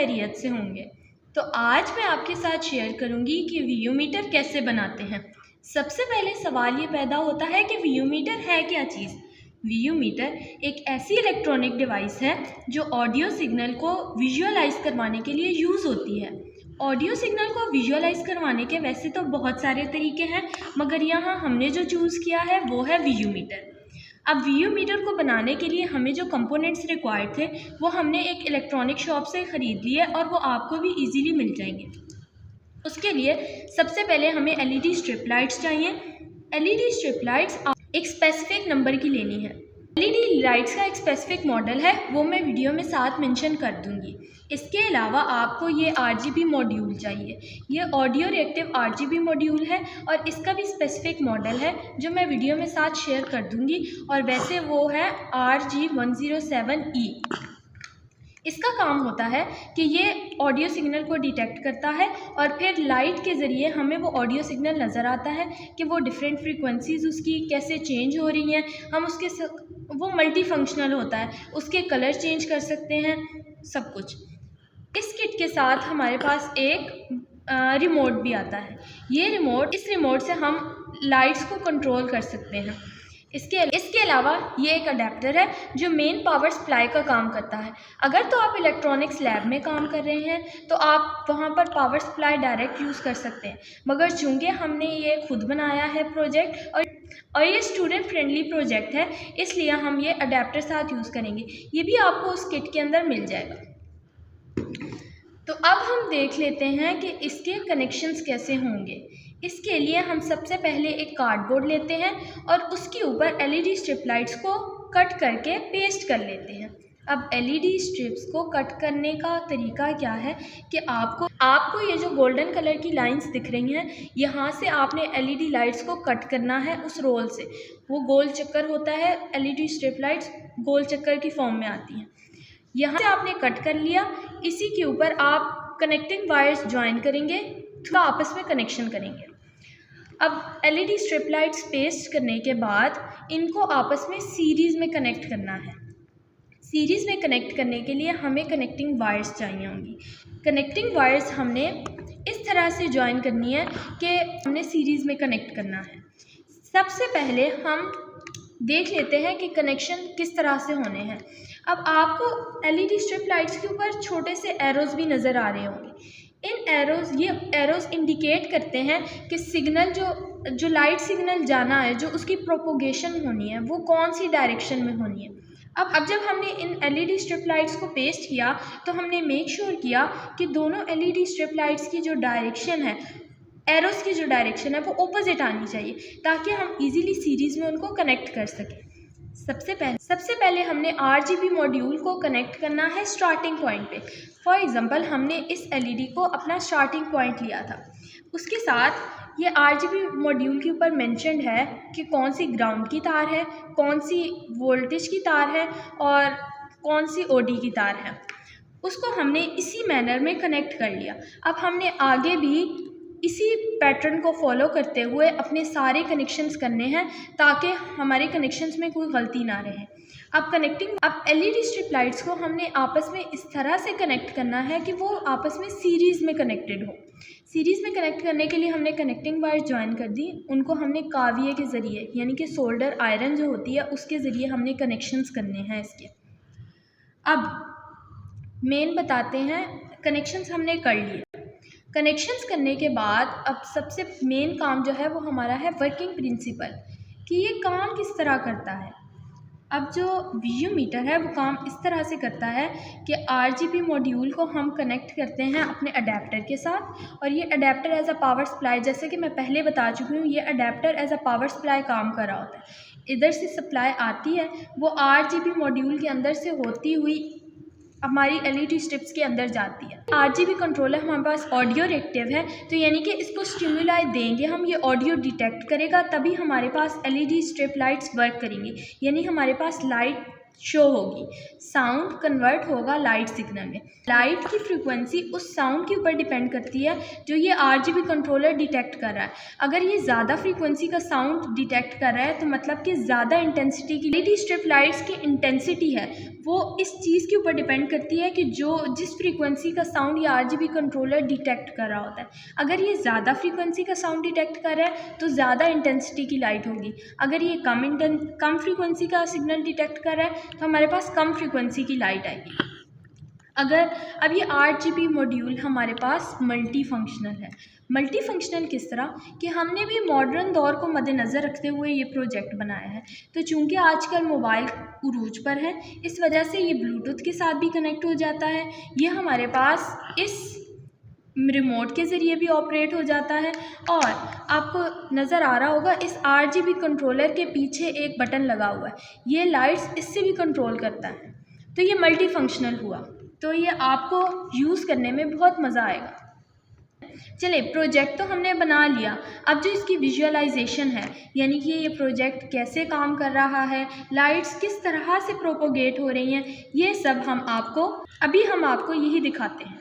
खैरियत से होंगे। तो आज मैं आपके साथ शेयर करूंगी कि वीयू मीटर कैसे बनाते हैं। सबसे पहले सवाल ये पैदा होता है कि वीयू मीटर है क्या चीज़। वीयू मीटर एक ऐसी इलेक्ट्रॉनिक डिवाइस है जो ऑडियो सिग्नल को विजुअलाइज करवाने के लिए यूज़ होती है। ऑडियो सिग्नल को विजुअलाइज करवाने के वैसे तो बहुत सारे तरीके हैं, मगर यहाँ हमने जो चूज़ किया है वो है वीयू मीटर। अब वीयू मीटर को बनाने के लिए हमें जो कंपोनेंट्स रिक्वायर्ड थे वो हमने एक इलेक्ट्रॉनिक शॉप से ख़रीद लिए और वो आपको भी इजीली मिल जाएंगे। उसके लिए सबसे पहले हमें एलईडी स्ट्रिप लाइट्स चाहिए। एलईडी स्ट्रिप लाइट्स एक स्पेसिफिक नंबर की लेनी है। एलईडी लाइट्स का एक स्पेसिफिक मॉडल है, वो मैं वीडियो में साथ मेंशन कर दूंगी। इसके अलावा आपको ये आरजीबी मॉड्यूल चाहिए। ये ऑडियो रिएक्टिव आरजीबी मॉड्यूल है और इसका भी स्पेसिफिक मॉडल है जो मैं वीडियो में साथ शेयर कर दूंगी, और वैसे वो है RG107E। इसका काम होता है कि ये ऑडियो सिग्नल को डिटेक्ट करता है और फिर लाइट के ज़रिए हमें वो ऑडियो सिग्नल नज़र आता है कि वो डिफरेंट फ्रीक्वेंसीज़ उसकी कैसे चेंज हो रही हैं। हम वो मल्टी फंक्शनल होता है, उसके कलर चेंज कर सकते हैं, सब कुछ। इस किट के साथ हमारे पास एक रिमोट भी आता है। इस रिमोट से हम लाइट्स को कंट्रोल कर सकते हैं। इसके अलावा ये एक अडेप्टर है जो मेन पावर सप्लाई का काम करता है। अगर तो आप इलेक्ट्रॉनिक्स लैब में काम कर रहे हैं तो आप वहाँ पर पावर सप्लाई डायरेक्ट यूज़ कर सकते हैं, मगर चूँकि हमने ये खुद बनाया है प्रोजेक्ट और ये स्टूडेंट फ्रेंडली प्रोजेक्ट है, इसलिए हम ये अडेप्टर साथ यूज़ करेंगे। ये भी आपको उस किट के अंदर मिल जाएगा। तो अब हम देख लेते हैं कि इसके कनेक्शंस कैसे होंगे। इसके लिए हम सबसे पहले एक कार्डबोर्ड लेते हैं और उसके ऊपर एलईडी स्ट्रिप लाइट्स को कट करके पेस्ट कर लेते हैं। अब एलईडी स्ट्रिप्स को कट करने का तरीका क्या है कि आपको ये जो गोल्डन कलर की लाइंस दिख रही हैं, यहाँ से आपने एलईडी लाइट्स को कट करना है उस रोल से। वो गोल चक्कर होता है, एलईडी स्ट्रिप लाइट्स गोल चक्कर की फॉर्म में आती हैं। यहाँ से आपने कट कर लिया। इसी के ऊपर आप कनेक्टिंग वायर्स ज्वाइन करेंगे, तो आपस में कनेक्शन करेंगे। अब एलईडी स्ट्रिप लाइट्स पेस्ट करने के बाद इनको आपस में सीरीज़ में कनेक्ट करना है। सीरीज़ में कनेक्ट करने के लिए हमें कनेक्टिंग वायर्स चाहिए होंगी। कनेक्टिंग वायर्स हमने इस तरह से ज्वाइन करनी है कि हमने सीरीज़ में कनेक्ट करना है। सबसे पहले हम देख लेते हैं कि कनेक्शन किस तरह से होने हैं। अब आपको एलईडी स्ट्रिप लाइट्स के ऊपर छोटे से एरोज़ भी नज़र आ रहे होंगे। ये एरोज़ इंडिकेट करते हैं कि सिग्नल जो लाइट सिग्नल जाना है, जो उसकी प्रोपोगेशन होनी है, वो कौन सी डायरेक्शन में होनी है। अब जब हमने इन एलईडी स्ट्रिप लाइट्स को पेस्ट किया तो हमने मेक श्योर किया कि दोनों एलईडी स्ट्रिप लाइट्स की जो डायरेक्शन है, एरोज़ की जो डायरेक्शन है, वो ऑपोजिट आनी चाहिए, ताकि हम इजीली सीरीज़ में उनको कनेक्ट कर सकें। सबसे पहले हमने आरजीबी मॉड्यूल को कनेक्ट करना है स्टार्टिंग पॉइंट पे। फॉर एग्जांपल हमने इस एलईडी को अपना स्टार्टिंग पॉइंट लिया था। उसके साथ ये आरजीबी मॉड्यूल के ऊपर मेंशन्ड है कि कौन सी ग्राउंड की तार है, कौन सी वोल्टेज की तार है और कौन सी ओडी की तार है। उसको हमने इसी मैनर में कनेक्ट कर लिया। अब हमने आगे भी इसी पैटर्न को फॉलो करते हुए अपने सारे कनेक्शंस करने हैं, ताकि हमारे कनेक्शंस में कोई गलती ना रहे। अब एलईडी स्ट्रिप लाइट्स को हमने आपस में इस तरह से कनेक्ट करना है कि वो आपस में सीरीज़ में कनेक्टेड हो। सीरीज़ में कनेक्ट करने के लिए हमने कनेक्टिंग वायर ज्वाइन कर दी। उनको हमने काविये के ज़रिए, यानी कि सोल्डर आयरन जो होती है उसके ज़रिए हमने कनेक्शंस करने हैं इसके। अब मेन बताते हैं, कनेक्शंस हमने कर लिए। कनेक्शंस करने के बाद अब सबसे मेन काम जो है वो हमारा है वर्किंग प्रिंसिपल, कि ये काम किस तरह करता है। अब जो वीयू मीटर है वो काम इस तरह से करता है कि आरजीबी मॉड्यूल को हम कनेक्ट करते हैं अपने अडेप्टर के साथ, और ये adapter as a power supply, जैसे कि मैं पहले बता चुकी हूँ, ये adapter as a power supply काम कर रहा होता है। इधर से सप्लाई आती है, वो आरजीबी मॉड्यूल के अंदर से होती हुई हमारी एलईडी स्ट्रिप्स के अंदर जाती है। आरजीबी कंट्रोलर हमारे पास ऑडियो रिएक्टिव है, तो यानी कि इसको स्टिमुलाई देंगे हम, ये ऑडियो डिटेक्ट करेगा, तभी हमारे पास एलईडी स्ट्रिप लाइट्स वर्क करेंगी, यानी हमारे पास लाइट शो होगी। साउंड कन्वर्ट होगा लाइट सिग्नल में। लाइट की फ्रीक्वेंसी उस साउंड के ऊपर डिपेंड करती है जो ये RGB कंट्रोलर डिटेक्ट कर रहा है। अगर ये ज़्यादा फ्रीक्वेंसी का साउंड डिटेक्ट कर रहा है तो मतलब कि ज़्यादा इंटेंसिटी की LED स्ट्रिप लाइट्स की इंटेंसिटी है वो इस चीज़ के ऊपर डिपेंड करती है कि जिस फ्रीक्वेंसी का साउंड ये RGB कंट्रोलर डिटेक्ट कर रहा होता है। अगर ये ज़्यादा फ्रीक्वेंसी का साउंड डिटेक्ट कर रहा है तो ज़्यादा इंटेंसिटी की लाइट होगी। अगर ये कम फ्रीक्वेंसी का सिग्नल डिटेक्ट कर रहा है तो हमारे पास कम फ्रीक्वेंसी की लाइट आएगी। अब ये RGB मॉड्यूल हमारे पास मल्टी फंक्शनल है। मल्टी फंक्शनल किस तरह कि हमने भी मॉडर्न दौर को मद्देनज़र रखते हुए ये प्रोजेक्ट बनाया है। तो चूँकि आजकल मोबाइल उरूज पर है इस वजह से ये ब्लूटूथ के साथ भी कनेक्ट हो जाता है। ये हमारे पास इस रिमोट के ज़रिए भी ऑपरेट हो जाता है और आपको नज़र आ रहा होगा इस RGB कंट्रोलर के पीछे एक बटन लगा हुआ है। ये लाइट्स इससे भी कंट्रोल करता है। तो ये मल्टी फंक्शनल हुआ। तो ये आपको यूज़ करने में बहुत मज़ा आएगा। चलिए प्रोजेक्ट तो हमने बना लिया। अब जो इसकी विजुअलाइजेशन है यानी कि ये प्रोजेक्ट कैसे काम कर रहा है, लाइट्स किस तरह से प्रोपोगेट हो रही हैं, ये सब हम आपको यही दिखाते हैं।